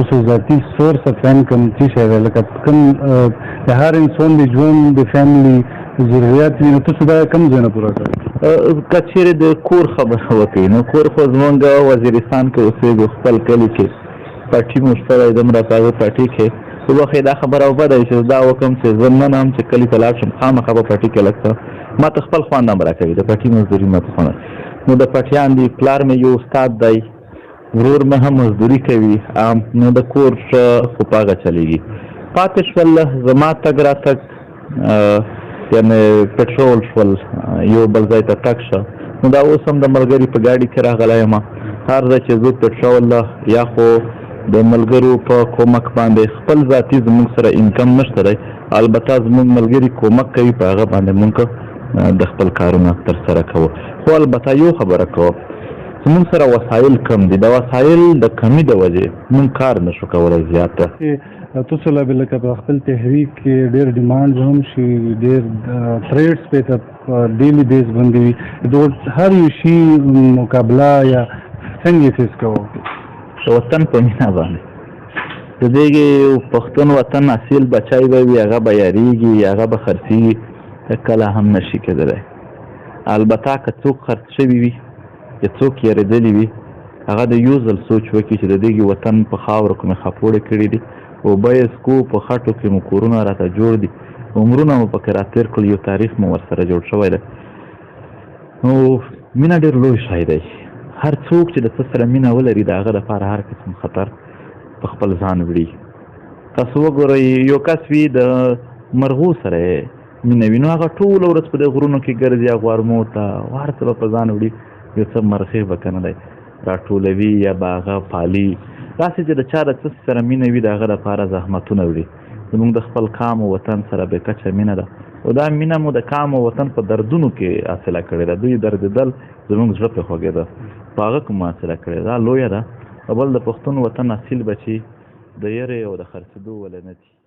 ستاسو ذاتي سورس اف انکم څه شی دی لکه کوم د هر انسان د ژوند د فیملي ضرورت وي نو تاسو دا کوم ځای نه پوره کوئ؟ که چیرې د کور خبره وکړي نو کور خو زمونږ وزیرستان کې اوسېږو خپل کلي کې پټي مو شته دی دومره په هغه پټي کې خو وخت دا خبره وبده وي چې دا وکړم چې زه نن هم چې کلي ته لاړ شم خامخا به پټي کې لږ څه ما ته خپل خوند هم راکوي د پټي مزدوري ما ته خوند نو د پټیان دی پلار مې یو استاد دی ورور مې هم مزدوري کوي نو د کور خو په هغه چلېږي پاتې شول زما تګ راتګ یعنې پټرول شول یو بل ځای ته تګ شه نو دا اوس هم د ملګري په ګاډي کې راغلی یم هر ځای چې زه پټرول یا خو د ملګرو په کومک باندې خپل ذاتي زموږ سره انکم نشته دی البته زموږ ملګري کومک کوي په هغه باندې موږ د خپل کارونه ترسره کوو خو البته یو خبره کوم زموږ سره وسایل کم دي د وسایل د کمي د وجې موږ کار نشو کولی زیاته تاسو له لکه په خپل تحریک کې ډېر ډیمانډ هم شي ډېر تھریټس په ډیلی بیس باندې وي د هر یو شي مقابله یا څنګه فیس کوو د وطن په مینه باندې د دې پښتون وطن اصیل بچی به وي هغه به یاریږي هغه به خرڅېږي کله هم نشي کېدلی البته که څوک خرڅ شوي وي یا څوک یېرېدلي وي هغه د یو ځل سوچ وکړي چې د دې وطن په خاورو کې مې خپوړې کړي دي اوبه یې څکو په خټو کې مو کورونه راته جوړ دي عمرونه مو پکې راتېر کړل یو تاریخ مو ورسره جوړ شوی دی نو مینه ډېر لوی شی دی هر څوک چې د څه سره مینه ولري د هغه لپاره هر قسم خطر په خپل ځان وړي تاسو وګورئ یو کس وي د مرغو سره مینه وي نو هغه ټوله ورځ په دې غرونو کې ګرځي غوارمو ته هر څه به په ځان وړي یو څه مرغۍ به که نه دی راټولوي یا به هغه پالي داسې چې د چا د څه سره مینه وي د هغه لپاره زحمتونه وړي زموږ د خپل قام او وطن سره بې کچه مینه ده او دا مینه مو د قام او وطن په دردونو کې حاصله کړې ده دوی دردېدل زموږ زړه پرې خوږېده په هغه کې مو حاصله کړې ده دا لویه ده او بل د پښتون وطن اصیل بچي د یرې او د خرڅېدو ولی نه دي